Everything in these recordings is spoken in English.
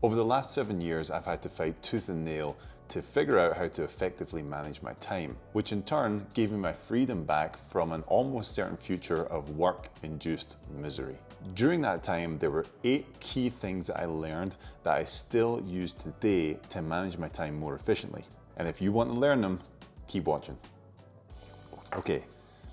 Over the last 7 years, I've had to fight tooth and nail to figure out how to effectively manage my time, which in turn gave me my freedom back from an almost certain future of work-induced misery. During that time, there were 8 key things that I learned that I still use today to manage my time more efficiently. And if you want to learn them, keep watching. Okay,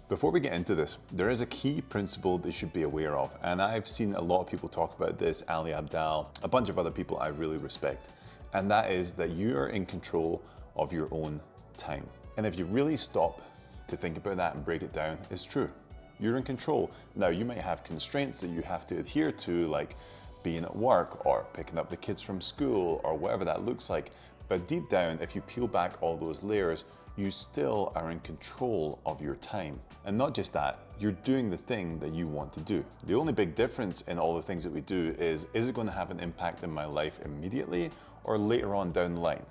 before we get into this, there is a key principle that you should be aware of, and I've seen a lot of people talk about this, Ali Abdaal, a bunch of other people I really respect, and that is that you are in control of your own time. And if you really stop to think about that and break it down, it's true. You're in control. Now, you might have constraints that you have to adhere to, like being at work or picking up the kids from school or whatever that looks like. But deep down, if you peel back all those layers, you still are in control of your time. And not just that, you're doing the thing that you want to do. The only big difference in all the things that we do is it going to have an impact in my life immediately or later on down the line?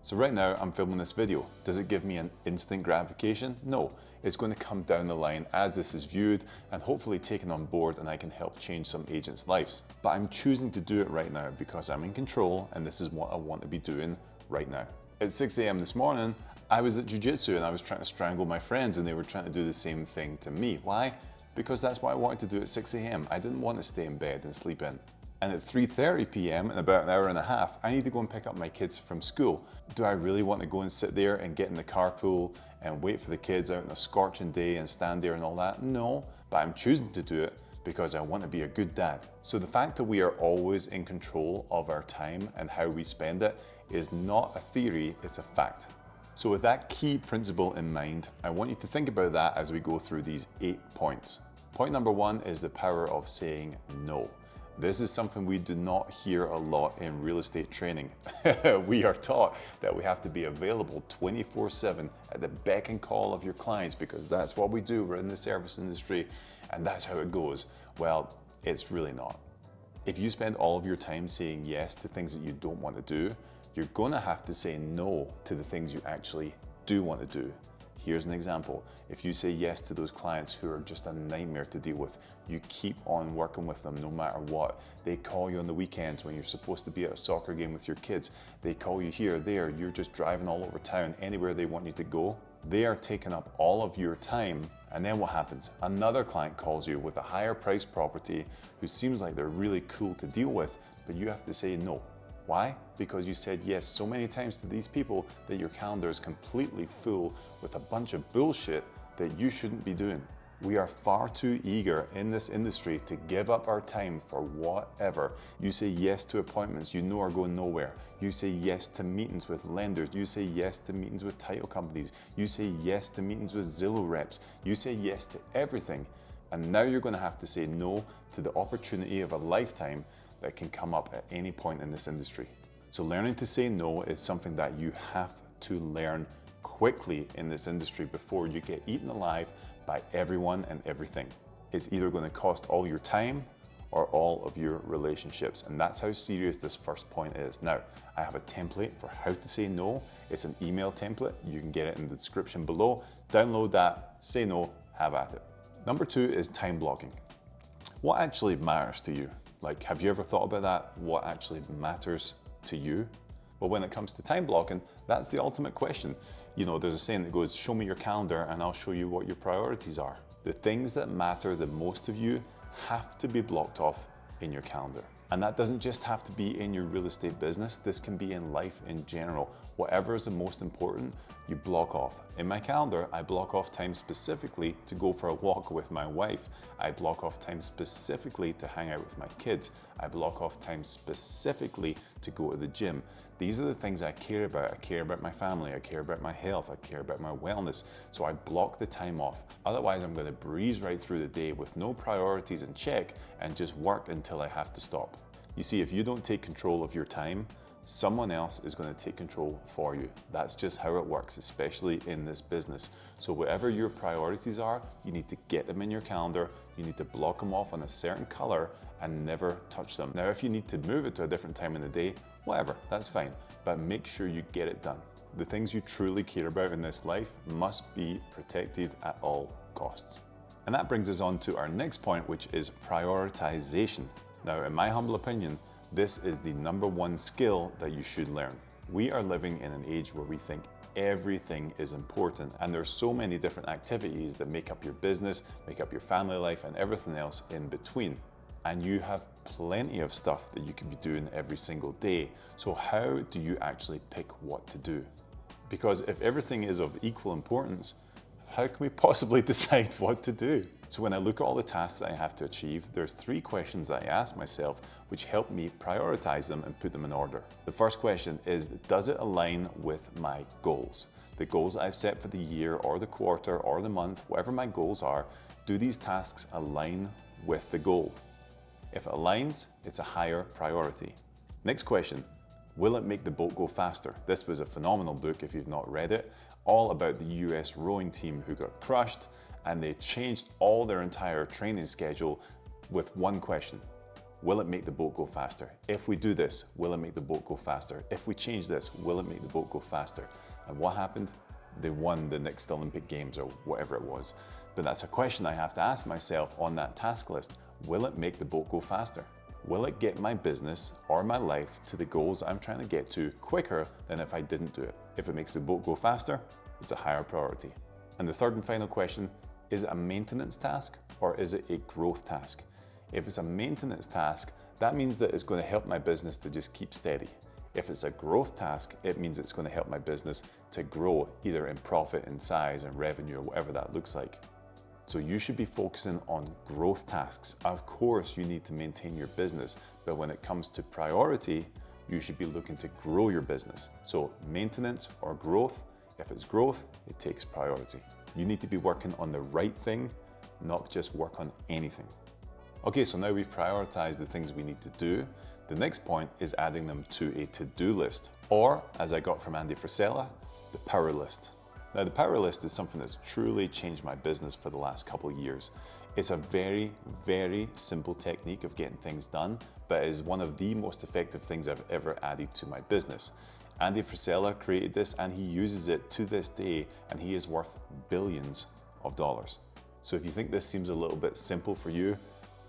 So right now I'm filming this video. Does it give me an instant gratification? No, it's going to come down the line as this is viewed and hopefully taken on board, and I can help change some agents' lives. But I'm choosing to do it right now because I'm in control and this is what I want to be doing right now. At 6 a.m. this morning, I was at jiu-jitsu and I was trying to strangle my friends and they were trying to do the same thing to me. Why? Because that's what I wanted to do at 6 a.m. I didn't want to stay in bed and sleep in. And at 3:30 p.m. in about an hour and a half, I need to go and pick up my kids from school. Do I really want to go and sit there and get in the carpool and wait for the kids out on a scorching day and stand there and all that? No, but I'm choosing to do it because I want to be a good dad. So the fact that we are always in control of our time and how we spend it is not a theory, it's a fact. So with that key principle in mind, I want you to think about that as we go through these 8 points. Point number 1 is the power of saying no. This is something we do not hear a lot in real estate training. We are taught that we have to be available 24/7 at the beck and call of your clients because that's what we do. We're in the service industry and that's how it goes. Well, it's really not. If you spend all of your time saying yes to things that you don't want to do, you're going to have to say no to the things you actually do want to do. Here's an example. If you say yes to those clients who are just a nightmare to deal with, you keep on working with them no matter what. They call you on the weekends when you're supposed to be at a soccer game with your kids. They call you here, there, you're just driving all over town, anywhere they want you to go. They are taking up all of your time, and then what happens? Another client calls you with a higher price property who seems like they're really cool to deal with, but you have to say no. Why? Because you said yes so many times to these people that your calendar is completely full with a bunch of bullshit that you shouldn't be doing. We are far too eager in this industry to give up our time for whatever. You say yes to appointments you know are going nowhere. You say yes to meetings with lenders. You say yes to meetings with title companies. You say yes to meetings with Zillow reps. You say yes to everything. And now you're going to have to say no to the opportunity of a lifetime that can come up at any point in this industry. So learning to say no is something that you have to learn quickly in this industry before you get eaten alive by everyone and everything. It's either going to cost all your time or all of your relationships. And that's how serious this first point is. Now, I have a template for how to say no. It's an email template. You can get it in the description below. Download that, say no, have at it. Number 2 is time blocking. What actually matters to you? Like, have you ever thought about that? What actually matters to you? Well, when it comes to time blocking, that's the ultimate question. You know, there's a saying that goes, show me your calendar and I'll show you what your priorities are. The things that matter the most of you have to be blocked off in your calendar. And that doesn't just have to be in your real estate business. This can be in life in general. Whatever is the most important, you block off. In my calendar, I block off time specifically to go for a walk with my wife. I block off time specifically to hang out with my kids. I block off time specifically to go to the gym. These are the things I care about. I care about my family. I care about my health. I care about my wellness. So I block the time off. Otherwise, I'm going to breeze right through the day with no priorities in check and just work until I have to stop. You see, if you don't take control of your time, someone else is going to take control for you. That's just how it works, especially in this business. So whatever your priorities are, you need to get them in your calendar. You need to block them off on a certain color and never touch them. Now, if you need to move it to a different time in the day, whatever, that's fine. But make sure you get it done. The things you truly care about in this life must be protected at all costs. And that brings us on to our next point, which is prioritization. Now, in my humble opinion, This is the #1 skill that you should learn. We are living in an age where we think everything is important, and there's so many different activities that make up your business, make up your family life, and everything else in between. And you have plenty of stuff that you could be doing every single day. So how do you actually pick what to do? Because if everything is of equal importance, how can we possibly decide what to do? So when I look at all the tasks I have to achieve, there's 3 questions I ask myself which help me prioritize them and put them in order. The first question is, does it align with my goals? The goals I've set for the year or the quarter or the month, whatever my goals are, do these tasks align with the goal? If it aligns, it's a higher priority. Next question, will it make the boat go faster? This was a phenomenal book if you've not read it, all about the US rowing team who got crushed, and they changed all their entire training schedule with one question. Will it make the boat go faster? If we do this, will it make the boat go faster? If we change this, will it make the boat go faster? And what happened? They won the next Olympic Games or whatever it was. But that's a question I have to ask myself on that task list. Will it make the boat go faster? Will it get my business or my life to the goals I'm trying to get to quicker than if I didn't do it? If it makes the boat go faster, it's a higher priority. And the third and final question, is it a maintenance task or is it a growth task? If it's a maintenance task, that means that it's going to help my business to just keep steady. If it's a growth task, it means it's going to help my business to grow either in profit, in size, and revenue, or whatever that looks like. So you should be focusing on growth tasks. Of course, you need to maintain your business, but when it comes to priority, you should be looking to grow your business. So maintenance or growth, if it's growth, it takes priority. You need to be working on the right thing, not just work on anything. Okay, so now we've prioritized the things we need to do. The next point is adding them to a to-do list, or as I got from Andy Frisella, the power list. Now, the power list is something that's truly changed my business for the last couple of years. It's a very, very simple technique of getting things done, but it is one of the most effective things I've ever added to my business. Andy Frisella created this and he uses it to this day, and he is worth billions of dollars. So if you think this seems a little bit simple for you,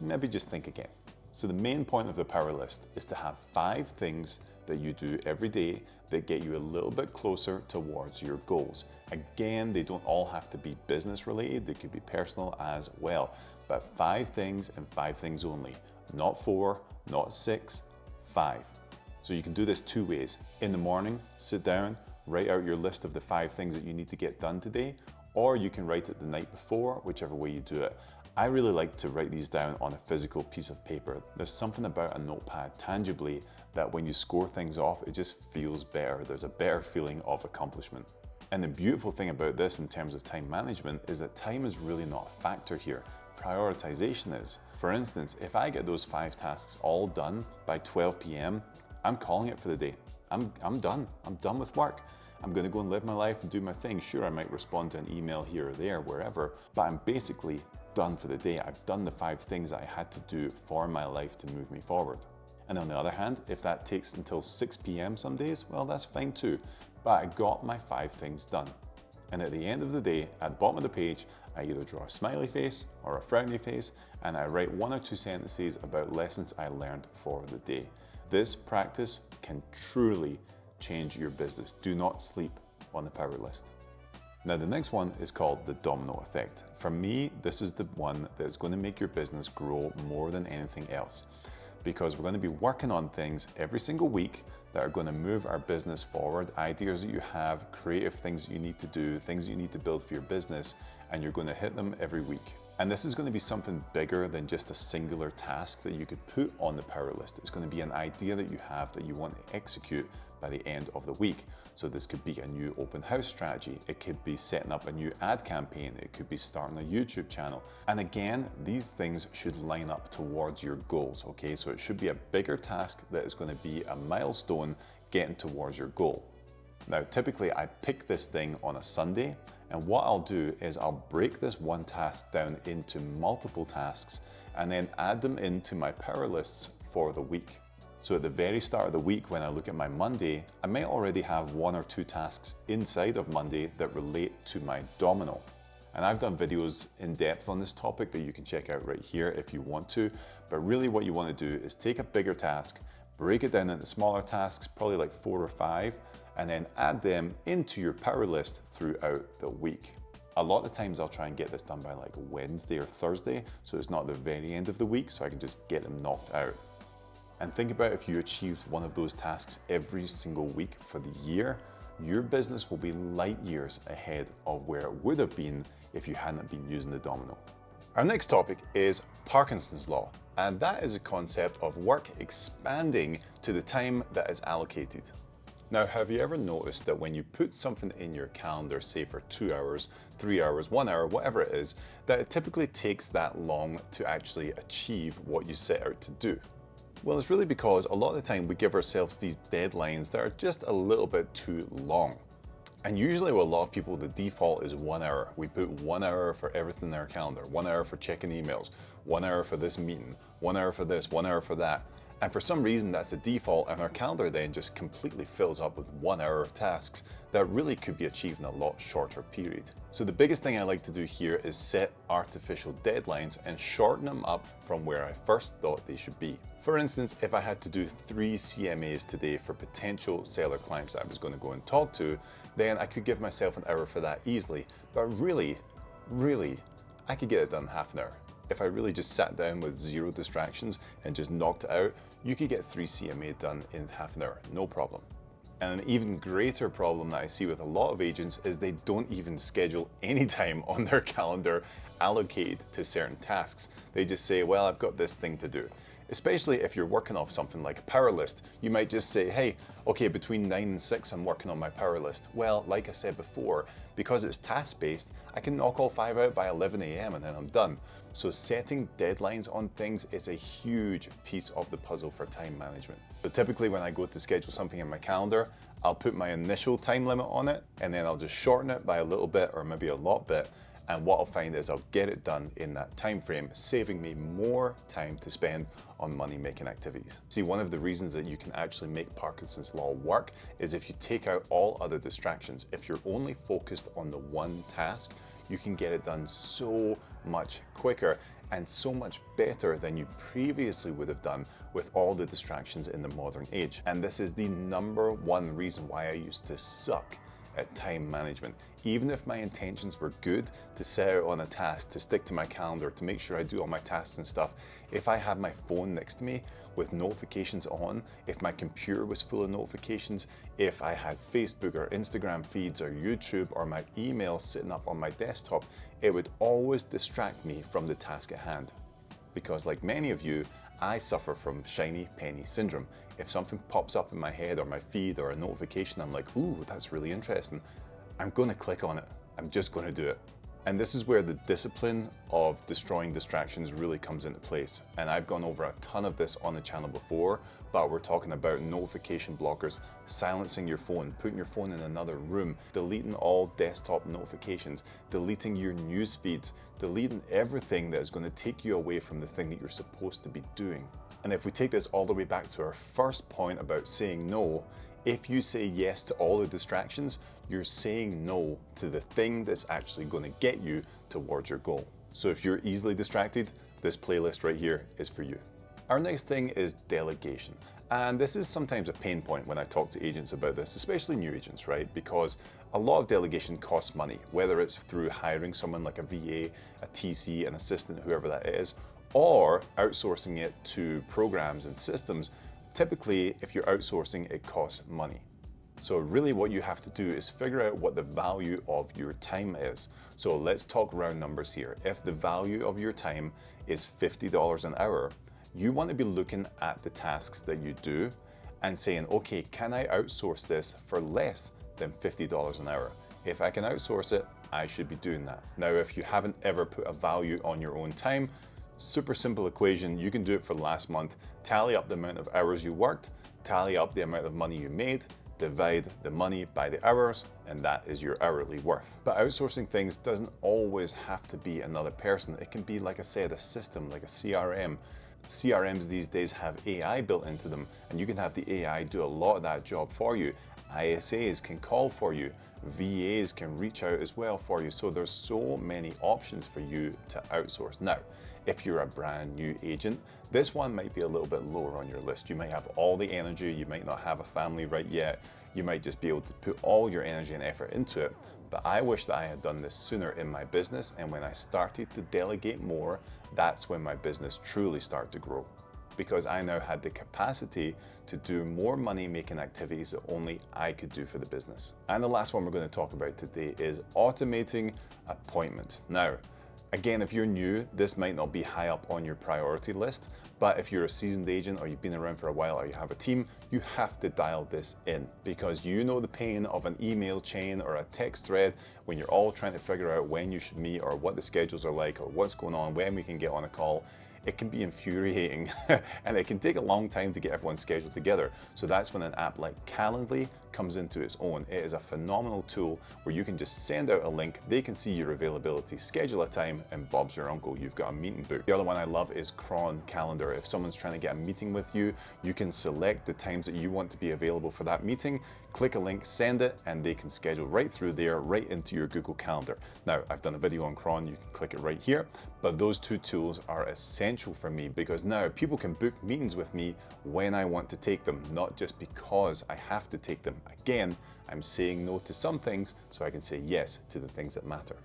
maybe just think again. So the main point of the power list is to have 5 things that you do every day that get you a little bit closer towards your goals. Again, they don't all have to be business related, they could be personal as well, but 5 things and 5 things only. Not 4, not 6, 5. So you can do this 2 ways. In the morning, sit down, write out your list of the 5 things that you need to get done today, or you can write it the night before, whichever way you do it. I really like to write these down on a physical piece of paper. There's something about a notepad tangibly that when you score things off, it just feels better. There's a better feeling of accomplishment. And the beautiful thing about this in terms of time management is that time is really not a factor here. Prioritization is. For instance, if I get those 5 tasks all done by 12 p.m., I'm calling it for the day. I'm done. I'm done with work. I'm going to go and live my life and do my thing. Sure, I might respond to an email here or there, wherever, but I'm basically done for the day. I've done the 5 things I had to do for my life to move me forward. And on the other hand, if that takes until 6 p.m. some days, well, that's fine too. But I got my 5 things done. And at the end of the day, at the bottom of the page, I either draw a smiley face or a frowny face, and I write 1 or 2 sentences about lessons I learned for the day. This practice can truly change your business. Do not sleep on the power list. Now, the next one is called the Domino Effect. For me, this is the one that's going to make your business grow more than anything else, because we're going to be working on things every single week that are going to move our business forward, ideas that you have, creative things that you need to do, things that you need to build for your business, and you're going to hit them every week. And this is going to be something bigger than just a singular task that you could put on the power list. It's going to be an idea that you have that you want to execute by the end of the week. So this could be a new open house strategy. It could be setting up a new ad campaign. It could be starting a YouTube channel. And again, these things should line up towards your goals, okay? So it should be a bigger task that is going to be a milestone getting towards your goal. Now, typically I pick this thing on a Sunday, and what I'll do is I'll break this one task down into multiple tasks and then add them into my power lists for the week. So at the very start of the week, when I look at my Monday, I might already have 1 or 2 tasks inside of Monday that relate to my domino. And I've done videos in depth on this topic that you can check out right here if you want to. But really what you want to do is take a bigger task, break it down into smaller tasks, probably like 4 or 5, and then add them into your power list throughout the week. A lot of times I'll try and get this done by like Wednesday or Thursday, so it's not the very end of the week, so I can just get them knocked out. And think about if you achieved one of those tasks every single week for the year, your business will be light years ahead of where it would have been if you hadn't been using the Domino. Our next topic is Parkinsons Law, and that is a concept of work expanding to the time that is allocated. Now, have you ever noticed that when you put something in your calendar, say for 2 hours, 3 hours, 1 hour, whatever it is, that it typically takes that long to actually achieve what you set out to do? Well, it's really because a lot of the time we give ourselves these deadlines that are just a little bit too long. And usually with a lot of people, the default is 1 hour. We put 1 hour for everything in our calendar, 1 hour for checking emails, 1 hour for this meeting, 1 hour for this, 1 hour for that. And for some reason that's the default, and our calendar then just completely fills up with 1 hour of tasks that really could be achieved in a lot shorter period. So the biggest thing I like to do here is set artificial deadlines and shorten them up from where I first thought they should be. For instance, if I had to do 3 CMAs today for potential seller clients that I was going to go and talk to, then I could give myself an hour for that easily. But really, I could get it done in half an hour. If I really just sat down with 0 distractions and just knocked it out, you could get 3 CMA done in half an hour, no problem. And an even greater problem that I see with a lot of agents is they don't even schedule any time on their calendar allocated to certain tasks. They just say, well, I've got this thing to do. Especially if you're working off something like a power list, you might just say, hey, okay, between 9 and 6, I'm working on my power list. Well, like I said before, because it's task-based, I can knock all 5 out by 11 a.m. and then I'm done. So setting deadlines on things is a huge piece of the puzzle for time management. So typically when I go to schedule something in my calendar, I'll put my initial time limit on it, and then I'll just shorten it by a little bit or maybe a lot bit. And what I'll find is I'll get it done in that time frame, saving me more time to spend on money-making activities. See, one of the reasons that you can actually make Parkinson's Law work is if you take out all other distractions. If you're only focused on the one task, you can get it done so much quicker and so much better than you previously would have done with all the distractions in the modern age. And this is the #1 reason why I used to suck at time management. Even if my intentions were good to set out on a task, to stick to my calendar, to make sure I do all my tasks and stuff, if I had my phone next to me with notifications on, if my computer was full of notifications, if I had Facebook or Instagram feeds or YouTube or my emails sitting up on my desktop, it would always distract me from the task at hand. Because like many of you, I suffer from shiny penny syndrome. If something pops up in my head or my feed or a notification, I'm like, ooh, that's really interesting. I'm going to click on it. I'm just going to do it. And this is where the discipline of destroying distractions really comes into place. And I've gone over a ton of this on the channel before, but we're talking about notification blockers, silencing your phone, putting your phone in another room, deleting all desktop notifications, deleting your news feeds, deleting everything that is going to take you away from the thing that you're supposed to be doing. And if we take this all the way back to our first point about saying no, if you say yes to all the distractions, you're saying no to the thing that's actually going to get you towards your goal. So if you're easily distracted, this playlist right here is for you. Our next thing is delegation. And this is sometimes a pain point when I talk to agents about this, especially new agents, right? Because a lot of delegation costs money, whether it's through hiring someone like a VA, a TC, an assistant, whoever that is, or outsourcing it to programs and systems. Typically, if you're outsourcing, it costs money. So really what you have to do is figure out what the value of your time is. So let's talk round numbers here. If the value of your time is $50 an hour, you want to be looking at the tasks that you do and saying, okay, can I outsource this for less than $50 an hour? If I can outsource it, I should be doing that. Now, if you haven't ever put a value on your own time, super simple equation, you can do it for last month. Tally up the amount of hours you worked, tally up the amount of money you made, divide the money by the hours, and that is your hourly worth. But outsourcing things doesn't always have to be another person. It can be, like I said, a system like a CRM. CRMs these days have AI built into them, and you can have the AI do a lot of that job for you. ISAs can call for you. VAs can reach out as well for you. So there's so many options for you to outsource. Now, If you're a brand new agent, this one might be a little bit lower on your list. You might have all the energy, you might not have a family right yet, you might just be able to put all your energy and effort into it. But I wish that I had done this sooner in my business, and when I started to delegate more, that's when my business truly started to grow. Because I now had the capacity to do more money making activities that only I could do for the business. And the last one we're going to talk about today is automating appointments. Now, again, if you're new, this might not be high up on your priority list, but if you're a seasoned agent or you've been around for a while or you have a team, you have to dial this in, because you know the pain of an email chain or a text thread when you're all trying to figure out when you should meet or what the schedules are like or what's going on, when we can get on a call. It can be infuriating and it can take a long time to get everyone scheduled together. So that's when an app like Calendly comes into its own. It is a phenomenal tool where you can just send out a link, they can see your availability, schedule a time, and Bob's your uncle, you've got a meeting booked. The other one I love is Cron Calendar. If someone's trying to get a meeting with you, you can select the times that you want to be available for that meeting, click a link, send it, and they can schedule right through there, right into your Google Calendar. Now, I've done a video on Cron, you can click it right here, but those two tools are essential for me because now people can book meetings with me when I want to take them, not just because I have to take them. Again, I'm saying no to some things so I can say yes to the things that matter.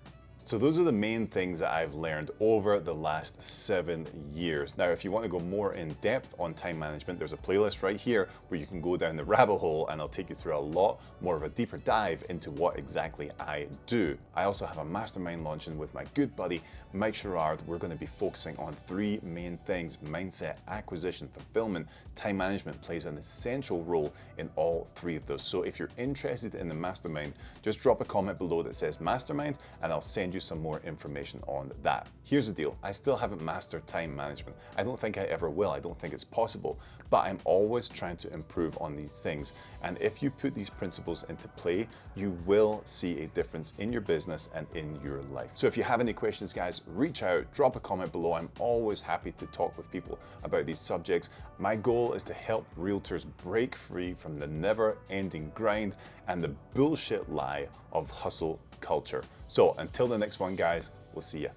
So those are the main things that I've learned over the last 7 years. Now, if you want to go more in depth on time management, there's a playlist right here where you can go down the rabbit hole and I'll take you through a lot more of a deeper dive into what exactly I do. I also have a mastermind launching with my good buddy, Mike Sherrard. We're going to be focusing on 3 main things: mindset, acquisition, fulfillment. Time management plays an essential role in all 3 of those. So if you're interested in the mastermind, just drop a comment below that says mastermind and I'll send you some more information on that. Here's the deal, I still haven't mastered time management. I don't think I ever will. I don't think it's possible, but I'm always trying to improve on these things. And if you put these principles into play, you will see a difference in your business and in your life. So if you have any questions, guys, reach out, drop a comment below. I'm always happy to talk with people about these subjects. My goal is to help realtors break free from the never-ending grind and the bullshit lie of hustle culture. So until the next one, guys, we'll see ya.